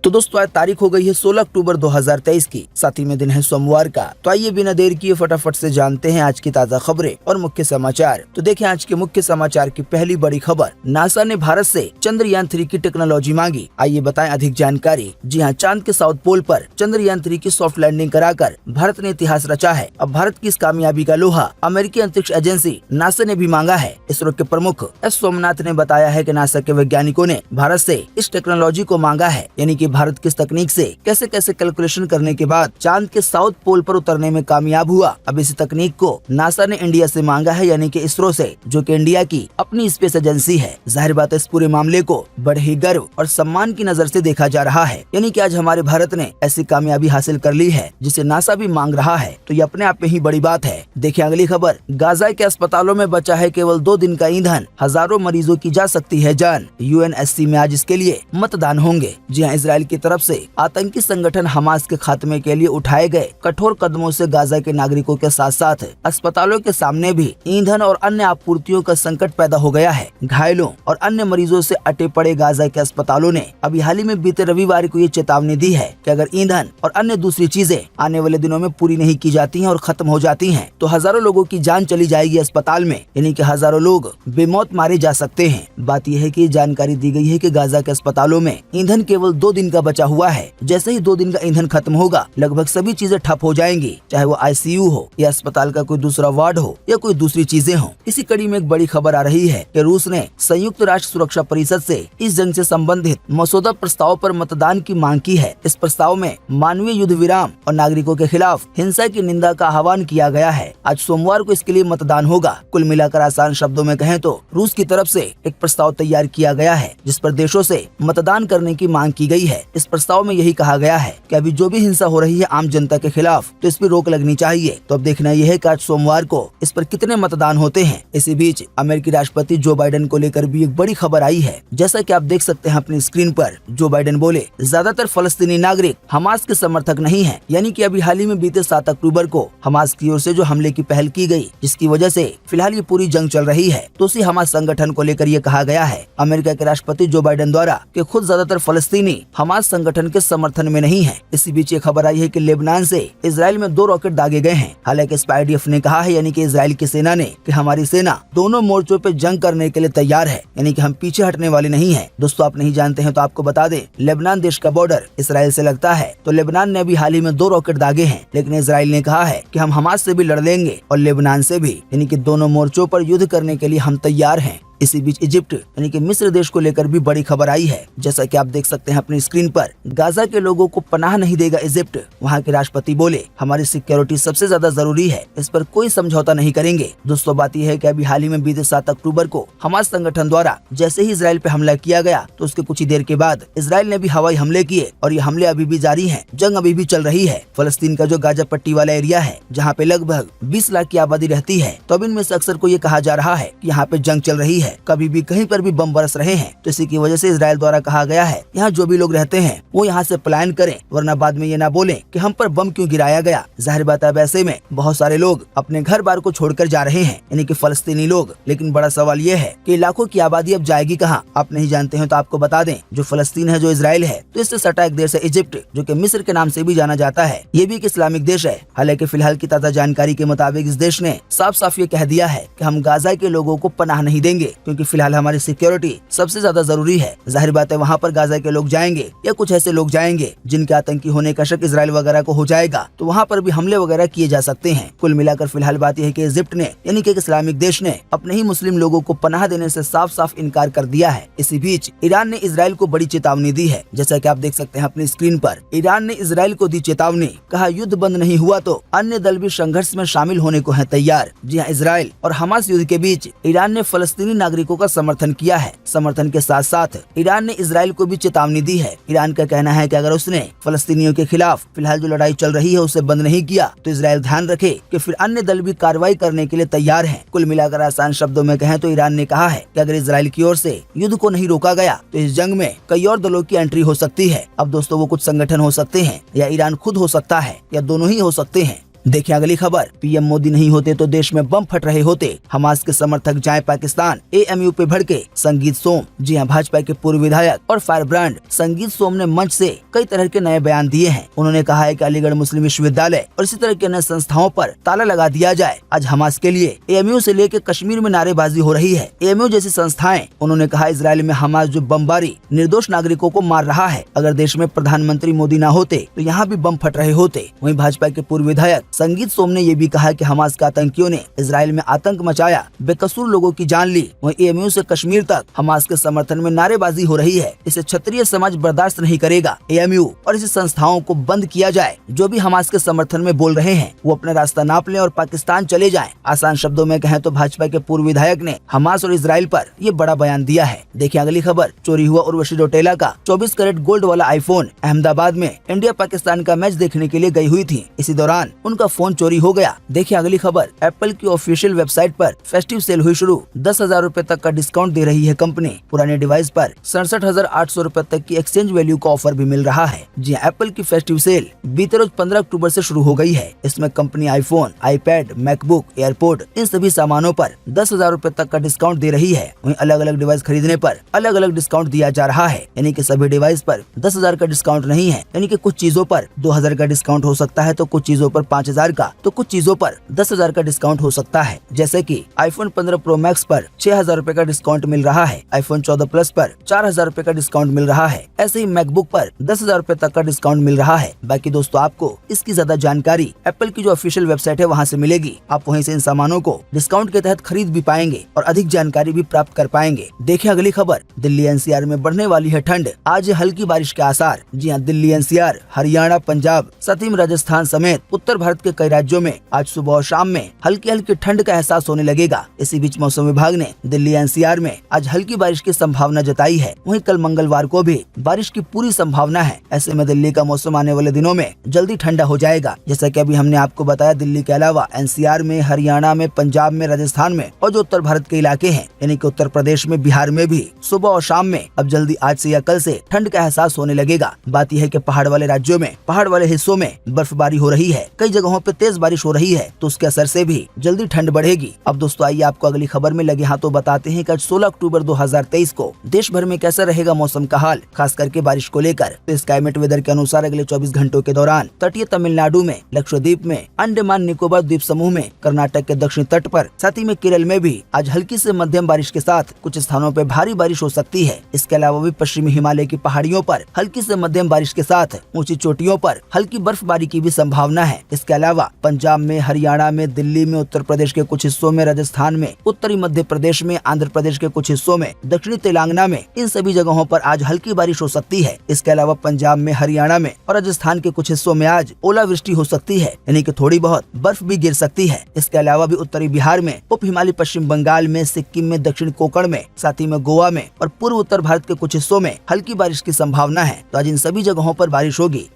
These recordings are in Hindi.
तो दोस्तों आज तारीख हो गई है 16 अक्टूबर 2023 की, साथ ही में दिन है सोमवार का। तो आइए बिना देर किए फटाफट से जानते हैं आज की ताज़ा खबरें और मुख्य समाचार। तो देखिए आज के मुख्य समाचार की पहली बड़ी खबर, नासा ने भारत से चंद्रयान 3 की टेक्नोलॉजी मांगी। आइए बताएं अधिक जानकारी। जी हाँ, चांद के साउथ पोल पर चंद्रयान 3 की सॉफ्ट लैंडिंग कराकर भारत ने इतिहास रचा है। अब भारत की इस कामयाबी का लोहा अमेरिकी अंतरिक्ष एजेंसी नासा ने भी मांगा है। इसरो के प्रमुख एस सोमनाथ ने बताया है कि नासा के वैज्ञानिकों ने भारत से इस टेक्नोलॉजी को मांगा है, यानी कि भारत किस तकनीक से कैसे कैसे कैलकुलेशन करने के बाद चांद के साउथ पोल पर उतरने में कामयाब हुआ। अब इस तकनीक को नासा ने इंडिया से मांगा है, यानी कि इसरो से, जो कि इंडिया की अपनी स्पेस एजेंसी है। जाहिर बात है इस पूरे मामले को बड़े ही गर्व और सम्मान की नजर से देखा जा रहा है, यानी कि आज हमारे भारत ने ऐसी कामयाबी हासिल कर ली है जिसे नासा भी मांग रहा है। तो ये अपने आप में ही बड़ी बात है। देखिए अगली खबर, गाजा के अस्पतालों में बचा है केवल 2 दिन का ईंधन, हजारों मरीजों की जा सकती है जान। यूएनएससी में आज इसके लिए मतदान होंगे। जी हाँ, इजराइल की तरफ से आतंकी संगठन हमास के खात्मे के लिए उठाए गए कठोर कदमों से गाजा के नागरिकों के साथ साथ अस्पतालों के सामने भी ईंधन और अन्य आपूर्तियों का संकट पैदा हो गया है। घायलों और अन्य मरीजों से अटे पड़े गाजा के अस्पतालों ने अभी हाल ही में बीते रविवार को ये चेतावनी दी है कि अगर ईंधन और अन्य दूसरी चीजें आने वाले दिनों में पूरी नहीं की जाती हैं और खत्म हो जाती हैं, तो हजारों लोगों की जान चली जाएगी अस्पताल में, यानी कि हजारों लोग बेमौत मारे जा सकते हैं। बात यह है कि जानकारी दी गई है कि गाजा के अस्पतालों में ईंधन केवल 2 दिन का बचा हुआ है। जैसे ही 2 दिन का ईंधन खत्म होगा, लगभग सभी चीजें ठप हो जाएंगी, चाहे वो आईसीयू हो या अस्पताल का कोई दूसरा वार्ड हो या कोई दूसरी चीजें हो। इसी कड़ी में एक बड़ी खबर आ रही है कि रूस ने संयुक्त राष्ट्र सुरक्षा परिषद से इस जंग से संबंधित मसौदा प्रस्ताव पर मतदान की मांग की है। इस प्रस्ताव में मानवीय युद्ध विराम और नागरिकों के खिलाफ हिंसा की निंदा का आह्वान किया गया है। आज सोमवार को इसके लिए मतदान होगा। कुल मिलाकर आसान शब्दों में कहें तो रूस की तरफ से एक प्रस्ताव तैयार किया गया है, जिस पर देशों से मतदान करने की मांग की गई है। इस प्रस्ताव में यही कहा गया है कि अभी जो भी हिंसा हो रही है आम जनता के खिलाफ, तो इस पर रोक लगनी चाहिए। तो अब देखना यह है कि आज सोमवार को इस पर कितने मतदान होते हैं। इसी बीच अमेरिकी राष्ट्रपति जो बाइडेन को लेकर भी एक बड़ी खबर आई है। जैसा कि आप देख सकते हैं अपनी स्क्रीन पर, जो बाइडेन बोले ज्यादातर फलस्तीनी नागरिक हमास के समर्थक नहीं है, यानी कि अभी हाल ही में बीते 7 अक्टूबर को हमास की ओर से जो हमले की पहल की गई, जिसकी वजह से फिलहाल ये पूरी जंग चल रही है, तो उसी हमास संगठन को लेकर ये कहा गया है अमेरिका के राष्ट्रपति जो बाइडेन द्वारा कि खुद ज्यादातर फलस्तीनी हमास संगठन के समर्थन में नहीं है। इसी बीच ये खबर आई है कि लेबनान से इजराइल में 2 रॉकेट दागे गए हैं। हालांकि IDF ने कहा है, यानी कि इजराइल की सेना ने, कि हमारी सेना दोनों मोर्चों पे जंग करने के लिए तैयार है, यानी कि हम पीछे हटने वाले नहीं है। दोस्तों आप नहीं जानते हैं तो आपको बता दें, लेबनान देश का बॉर्डर इजराइल से लगता है। तो लेबनान ने अभी हाल ही में 2 रॉकेट दागे हैं, लेकिन इजराइल ने कहा है कि हम हमास से भी लड़ लेंगे और लेबनान से भी, यानी कि दोनों मोर्चों पर युद्ध करने के लिए हम तैयार हैं। इसी बीच इजिप्ट यानी कि मिस्र देश को लेकर भी बड़ी खबर आई है। जैसा कि आप देख सकते हैं अपनी स्क्रीन पर, गाजा के लोगों को पनाह नहीं देगा इजिप्ट। वहां के राष्ट्रपति बोले हमारी सिक्योरिटी सबसे ज्यादा जरूरी है, इस पर कोई समझौता नहीं करेंगे। दोस्तों बात यह है कि अभी हाल ही में बीते 7 अक्टूबर को हमास संगठन द्वारा जैसे ही इजराइल पे हमला किया गया, तो उसके कुछ ही देर के बाद इजराइल ने भी हवाई हमले किए और ये हमले अभी भी जारी है। जंग अभी भी चल रही है। फलस्तीन का जो गाजा पट्टी वाला एरिया है, जहाँ पे लगभग 20 लाख की आबादी रहती है, तो अब इनमें से अक्सर को ये कहा जा रहा है कि यहाँ पे जंग चल रही है, कभी भी कहीं पर भी बम बरस रहे हैं। तो इसी की वजह से इजराइल द्वारा कहा गया है यहाँ जो भी लोग रहते हैं वो यहाँ से पलायन करें, वरना बाद में ये ना बोलें कि हम पर बम क्यों गिराया गया। जाहिर बात है ऐसे में बहुत सारे लोग अपने घर बार को छोड़कर जा रहे हैं, यानी कि फलस्तीनी लोग। लेकिन बड़ा सवाल ये है कि लाखों की आबादी अब जाएगी कहाँ। आप नहीं जानते हैं तो आपको बता दें, जो फलस्तीन है, जो इजराइल है, तो इससे सटा एक देश है इजिप्ट, जो कि मिस्र के नाम से भी जाना जाता है। ये भी एक इस्लामिक देश है। हालांकि फिलहाल की ताजा जानकारी के मुताबिक इस देश ने साफ साफ ये कह दिया है कि हम गाजा के लोगों को पनाह नहीं देंगे, क्योंकि फिलहाल हमारी सिक्योरिटी सबसे ज्यादा जरूरी है। जाहिर बात है वहाँ पर गाजा के लोग जाएंगे या कुछ ऐसे लोग जाएंगे जिनके आतंकी होने का शक इजराइल वगैरह को हो जाएगा, तो वहाँ पर भी हमले वगैरह किए जा सकते हैं। कुल मिलाकर फिलहाल बात यह है कि इजिप्ट ने, यानी कि एक इस्लामिक देश ने, अपने ही मुस्लिम लोगों को पनाह देने से साफ साफ इनकार कर दिया है। इसी बीच ईरान ने इजराइल को बड़ी चेतावनी दी है। जैसा कि आप देख सकते हैं अपनी स्क्रीन पर, ईरान ने इजराइल को दी चेतावनी। कहा युद्ध बंद नहीं हुआ तो अन्य दल भी संघर्ष में शामिल होने को है तैयार। जी हाँ, इजराइल और हमास युद्ध के बीच ईरान ने फलस्तीनी नागरिकों का समर्थन किया है। समर्थन के साथ साथ ईरान ने इजराइल को भी चेतावनी दी है। ईरान का कहना है कि अगर उसने फलस्तीनियों के खिलाफ फिलहाल जो लड़ाई चल रही है उसे बंद नहीं किया, तो इजराइल ध्यान रखे कि फिर अन्य दल भी कार्रवाई करने के लिए तैयार हैं। कुल मिलाकर आसान शब्दों में कहें तो ईरान ने कहा है कि अगर इजराइल की ओर से युद्ध को नहीं रोका गया, तो इस जंग में कई और दलों की एंट्री हो सकती है। अब दोस्तों वो कुछ संगठन हो सकते हैं, या ईरान खुद हो सकता है, या दोनों ही हो सकते हैं। देखिए अगली खबर, पीएम मोदी नहीं होते तो देश में बम फट रहे होते, हमास के समर्थक जाए पाकिस्तान, एएमयू पे भड़के संगीत सोम। जी हाँ, भाजपा के पूर्व विधायक और फायर ब्रांड संगीत सोम ने मंच से कई तरह के नए बयान दिए हैं। उन्होंने कहा है कि अलीगढ़ मुस्लिम विश्वविद्यालय और इसी तरह के अन्य संस्थाओं पर ताला लगा दिया जाए। आज हमास के लिए एएमयू से लेकर कश्मीर में नारेबाजी हो रही है। एएमयू जैसी संस्थाएं, उन्होंने कहा, इजरायल में हमास जो बमबारी निर्दोष नागरिकों को मार रहा है, अगर देश में प्रधानमंत्री मोदी न होते तो यहाँ भी बम फट रहे होते। वहीं भाजपा के पूर्व विधायक संगीत सोम ने ये भी कहा कि हमास के आतंकियों ने इजरायल में आतंक मचाया, बेकसूर लोगों की जान ली। वहीं एएमयू से कश्मीर तक हमास के समर्थन में नारेबाजी हो रही है। इसे क्षत्रिय समाज बर्दाश्त नहीं करेगा। एएमयू और इसी संस्थाओं को बंद किया जाए। जो भी हमास के समर्थन में बोल रहे हैं वो अपना रास्ता नाप लें और पाकिस्तान चले जाएं। आसान शब्दों में कहें तो भाजपा के पूर्व विधायक ने हमास और इजरायल पर ये बड़ा बयान दिया है। देखिए अगली खबर, चोरी हुआ उर्वशी रौटेला का 24 कैरेट गोल्ड वाला आईफोन। अहमदाबाद में इंडिया पाकिस्तान का मैच देखने के लिए गई हुई थी। इसी दौरान उनका फोन चोरी हो गया। देखिए अगली खबर, एप्पल की ऑफिशियल वेबसाइट पर फेस्टिव सेल हुई शुरू। 10,000 रूपए तक का डिस्काउंट दे रही है कंपनी। पुराने डिवाइस पर 67,800 रूपए तक की एक्सचेंज वैल्यू का ऑफर भी मिल रहा है। जी एप्पल की फेस्टिव सेल बीते रोज 15 अक्टूबर से शुरू हो गई है। इसमें company iPhone, iPad, MacBook, airport इन सभी सामानों पर 10,000 रूपए तक का डिस्काउंट दे रही है। वहीं अलग अलग डिवाइस खरीदने पर अलग अलग डिस्काउंट दिया जा रहा है। यानी कि सभी डिवाइस पर 10,000 का डिस्काउंट नहीं है। यानी कि कुछ चीजों पर 2,000 का डिस्काउंट हो सकता है, तो कुछ चीजों पर 5,000 का, तो कुछ चीजों पर 10,000 का डिस्काउंट हो सकता है। जैसे कि आईफोन 15 प्रो मैक्स पर 6,000 रूपए का डिस्काउंट मिल रहा है। आईफोन 14 प्लस पर 4,000 रूपए का डिस्काउंट मिल रहा है। ऐसे ही मैकबुक पर 10,000 रूपए तक का डिस्काउंट मिल रहा है। बाकी दोस्तों, आपको इसकी ज्यादा जानकारी एप्पल की जो ऑफिशियल वेबसाइट है वहाँ से मिलेगी। आप वहीं से इन सामानों को डिस्काउंट के तहत खरीद भी पाएंगे और अधिक जानकारी भी प्राप्त कर पाएंगे। देखिए अगली खबर, दिल्ली एनसीआर में बढ़ने वाली है ठंड, आज हल्की बारिश के आसार। जी हाँ, दिल्ली एनसीआर, हरियाणा, पंजाब, साथ ही राजस्थान समेत उत्तर भारत के कई राज्यों में आज सुबह और शाम में हल्की हल्की ठंड का एहसास होने लगेगा। इसी बीच मौसम विभाग ने दिल्ली एनसीआर में आज हल्की बारिश की संभावना जताई है। वहीं कल मंगलवार को भी बारिश की पूरी संभावना है। ऐसे में दिल्ली का मौसम आने वाले दिनों में जल्दी ठंडा हो जाएगा। जैसा कि अभी हमने आपको बताया, दिल्ली के अलावा एनसीआर में, हरियाणा में, पंजाब में, राजस्थान में और जो उत्तर भारत के इलाके हैं यानी कि उत्तर प्रदेश में, बिहार में भी सुबह और शाम में अब जल्दी आज से या कल से ठंड का एहसास होने लगेगा। बात यह है कि पहाड़ वाले राज्यों में, पहाड़ वाले हिस्सों में बर्फबारी हो रही है। कई जगहों पे तेज बारिश हो रही है, तो उसके असर से भी जल्दी ठंड बढ़ेगी। अब दोस्तों आइए आपको अगली खबर में लगे हाथों बताते हैं कि आज 16 अक्टूबर 2023 को देश भर में कैसा रहेगा मौसम का हाल, खास करके बारिश को लेकर। तो स्काईमेट वेदर के अनुसार अगले 24 घंटों के दौरान तटीय तमिलनाडु में, लक्षद्वीप में, अंडमान निकोबार द्वीप समूह में, कर्नाटक के दक्षिणी तट पर, साथ ही में केरल में भी आज हल्की से मध्यम बारिश के साथ कुछ स्थानों पर भारी बारिश हो सकती है। इसके अलावा भी पश्चिमी हिमालय की पहाड़ियों पर हल्की से मध्यम बारिश के साथ ऊंची चोटियों पर हल्की बर्फबारी की भी संभावना है। इसके अलावा पंजाब में, हरियाणा में, दिल्ली में, उत्तर प्रदेश के कुछ हिस्सों में, राजस्थान में, उत्तरी मध्य प्रदेश में, आंध्र प्रदेश के कुछ हिस्सों में, दक्षिणी तेलंगाना में, इन सभी जगहों पर आज हल्की बारिश हो सकती है। इसके अलावा पंजाब में, हरियाणा में और राजस्थान के कुछ हिस्सों में आज ओलावृष्टि हो सकती है, यानी कि थोड़ी बहुत बर्फ भी गिर सकती है। इसके अलावा भी उत्तरी बिहार में, उप हिमालय पश्चिम बंगाल में, सिक्किम में, दक्षिण कोंकण में, साथ ही में गोवा में और पूर्व उत्तर भारत के कुछ हिस्सों में हल्की बारिश की संभावना है। तो आज इन सभी जगहों पर बारिश होगी।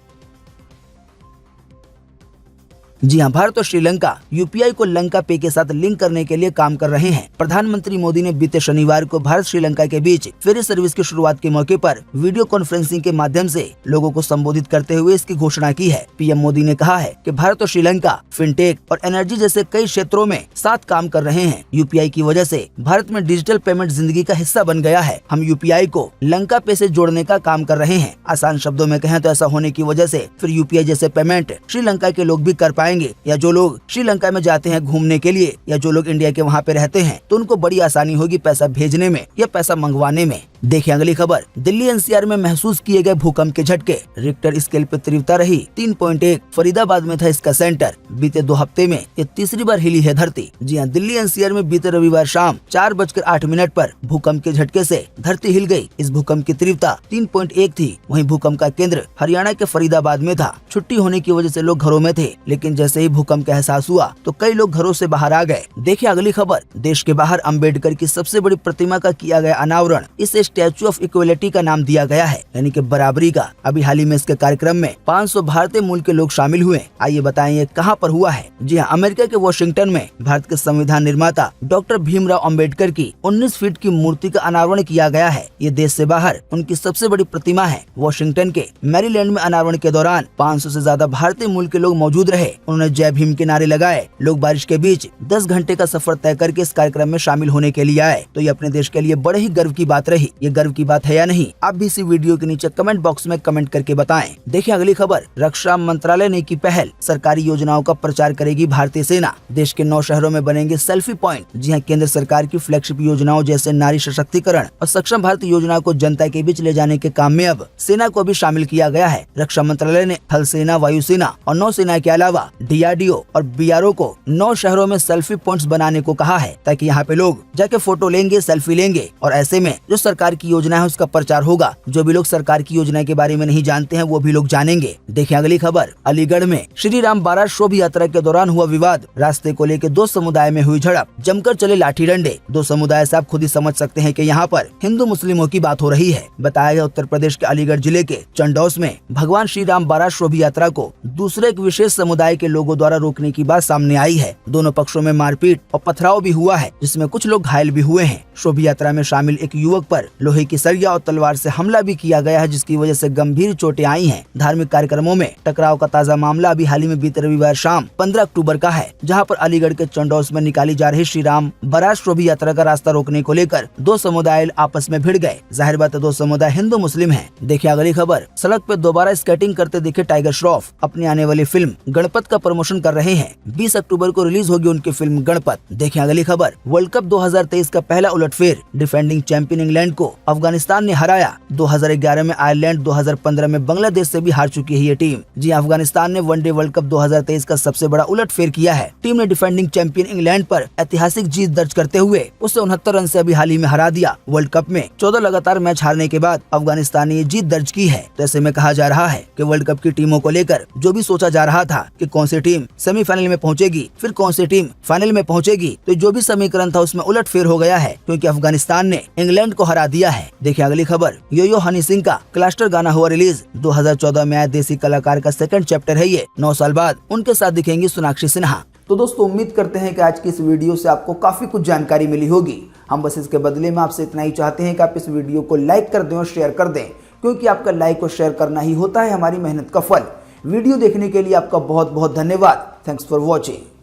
जी हाँ, भारत और श्रीलंका यूपीआई को लंका पे के साथ लिंक करने के लिए काम कर रहे हैं। प्रधानमंत्री मोदी ने बीते शनिवार को भारत श्रीलंका के बीच फेरी सर्विस की शुरुआत के मौके पर वीडियो कॉन्फ्रेंसिंग के माध्यम से लोगों को संबोधित करते हुए इसकी घोषणा की है। पीएम मोदी ने कहा है कि भारत और श्रीलंका फिनटेक और एनर्जी जैसे कई क्षेत्रों में साथ काम कर रहे हैं। यूपीआई की वजह से भारत में डिजिटल पेमेंट जिंदगी का हिस्सा बन गया है। हम यूपीआई को लंका पे से जोड़ने का काम कर रहे हैं। आसान शब्दों में कहें तो ऐसा होने की वजह से फिर यूपीआई जैसे पेमेंट श्रीलंका के लोग भी कर पाएंगे, या जो लोग श्रीलंका में जाते हैं घूमने के लिए, या जो लोग इंडिया के वहाँ पे रहते हैं, तो उनको बड़ी आसानी होगी पैसा भेजने में या पैसा मंगवाने में। देखिए अगली खबर, दिल्ली एनसीआर में महसूस किए गए भूकंप के झटके, रिक्टर स्केल पे तीव्रता रही 3.1, फरीदाबाद में था इसका सेंटर। बीते 2 हफ्ते में ये तीसरी बार हिली है धरती। जी हाँ, दिल्ली एनसीआर में बीते रविवार शाम 4:08 पर भूकंप के झटके से धरती हिल गई। इस भूकंप की तीव्रता 3.1 थी। वहीं भूकंप का केंद्र हरियाणा के फरीदाबाद में था। छुट्टी होने की वजह से लोग घरों में थे, लेकिन जैसे ही भूकंप का एहसास हुआ तो कई लोग घरों से बाहर आ गए। देखिए अगली खबर, देश के बाहर अंबेडकर की सबसे बड़ी प्रतिमा का किया गया अनावरण। इसे स्टैचू ऑफ इक्वलिटी का नाम दिया गया है, यानी कि बराबरी का। अभी हाल ही में इसके कार्यक्रम में 500 भारतीय मूल के लोग शामिल हुए। आइए बताएं ये कहां पर हुआ है। जी हाँ, अमेरिका के वॉशिंगटन में भारत के संविधान निर्माता डॉक्टर भीमराव अंबेडकर की 19 फीट की मूर्ति का अनावरण किया गया है। ये देश से बाहर उनकी सबसे बड़ी प्रतिमा है। वॉशिंगटन के मैरीलैंड में अनावरण के दौरान 500 से ज्यादा भारतीय मूल के लोग मौजूद रहे। उन्होंने जय भीम के नारे लगाए। लोग बारिश के बीच 10 घंटे का सफर तय करके इस कार्यक्रम में शामिल होने के लिए आए। तो ये अपने देश के लिए बड़े ही गर्व की बात रही। ये गर्व की बात है या नहीं, आप भी इसी वीडियो के नीचे कमेंट बॉक्स में कमेंट करके बताएं। देखिए अगली खबर, रक्षा मंत्रालय ने की पहल, सरकारी योजनाओं का प्रचार करेगी भारतीय सेना। देश के 9 शहरों में बनेंगे सेल्फी पॉइंट। जी हाँ, केंद्र सरकार की फ्लैगशिप योजनाओं जैसे नारी सशक्तिकरण और सक्षम भारत योजना को जनता के बीच ले जाने के काम में अब सेना को भी शामिल किया गया है। रक्षा मंत्रालय ने थल सेना, वायुसेना और नौसेना के अलावा DRDO और BRO को 9 शहरों में सेल्फी पॉइंट्स बनाने को कहा है, ताकि यहाँ पे लोग जाके फोटो लेंगे, सेल्फी लेंगे और ऐसे में जो सरकार की योजना है उसका प्रचार होगा। जो भी लोग सरकार की योजना के बारे में नहीं जानते हैं वो भी लोग जानेंगे। देखिए अगली खबर, अलीगढ़ में श्री राम बारात शोभा यात्रा के दौरान हुआ विवाद। रास्ते को लेकर 2 समुदाय में हुई झड़प, जमकर चले लाठी डंडे। 2 समुदाय से आप खुद ही समझ सकते हैं कि यहाँ पर हिंदू मुस्लिमों की बात हो रही है। बताया गया उत्तर प्रदेश के अलीगढ़ जिले के चंडौस में भगवान श्री राम बारात शोभा यात्रा को दूसरे एक विशेष समुदाय के लोगों द्वारा रोकने की बात सामने आई है। दोनों पक्षों में मारपीट और पथराव भी हुआ है, जिसमें कुछ लोग घायल भी हुए हैं। शोभा यात्रा में शामिल एक युवक पर लोहे की सरिया और तलवार से हमला भी किया गया है, जिसकी वजह से गंभीर चोटें आई हैं। धार्मिक कार्यक्रमों में टकराव का ताजा मामला अभी हाल ही में बीते रविवार शाम 15 अक्टूबर का है, जहां पर अलीगढ़ के चंडौस में निकाली जा रही श्री राम बारात शोभा यात्रा का रास्ता रोकने को लेकर 2 समुदाय आपस में भिड़ गए। जाहिर बात है 2 समुदाय हिंदू मुस्लिम हैं। देखिए अगली खबर, सड़क पे दोबारा स्केटिंग करते दिखे टाइगर श्रॉफ। अपनी आने वाली फिल्म गणपत का प्रमोशन कर रहे हैं। 20 अक्टूबर को रिलीज होगी उनकी फिल्म गणपत। देखिए अगली खबर, वर्ल्ड कप 2023 का पहला उलटफेर, डिफेंडिंग चैंपियन इंग्लैंड को अफगानिस्तान ने हराया। 2011 में आयरलैंड, 2015 में बांग्लादेश से भी हार चुकी है ये टीम। जी अफगानिस्तान ने वनडे वर्ल्ड कप 2023 का सबसे बड़ा उलटफेर किया है। टीम ने डिफेंडिंग चैंपियन इंग्लैंड पर ऐतिहासिक जीत दर्ज करते हुए उसे 69 रन से अभी हाल ही में हरा दिया। वर्ल्ड कप में 14 लगातार मैच हारने के बाद अफगानिस्तान ने ये जीत दर्ज की है। तो ऐसे में कहा जा रहा है कि वर्ल्ड कप की टीमों को लेकर जो भी सोचा जा रहा था कि कौन सी टीम सेमीफाइनल में पहुंचेगी, फिर कौन सी टीम फाइनल में पहुंचेगी, तो जो भी समीकरण था उसमें उलटफेर हो गया है, क्योंकि अफगानिस्तान ने इंग्लैंड को हरा दिया है। देखिए अगली खबर, यो हनी सिंह का क्लस्टर गाना हुआ रिलीज। 2014 में आया देसी कलाकार का 2nd चैप्टर है ये। 9 साल बाद उनके साथ दिखेंगी सोनाक्षी सिन्हा। तो दोस्तों उम्मीद करते हैं कि आज की इस वीडियो से आपको काफी कुछ जानकारी मिली होगी। हम बस इसके बदले में आपसे इतना ही चाहते हैं कि आप इस वीडियो को लाइक कर दें और शेयर कर दें, क्योंकि आपका लाइक और शेयर करना ही होता है हमारी मेहनत का फल। वीडियो देखने के लिए आपका बहुत बहुत धन्यवाद। Thanks for watching.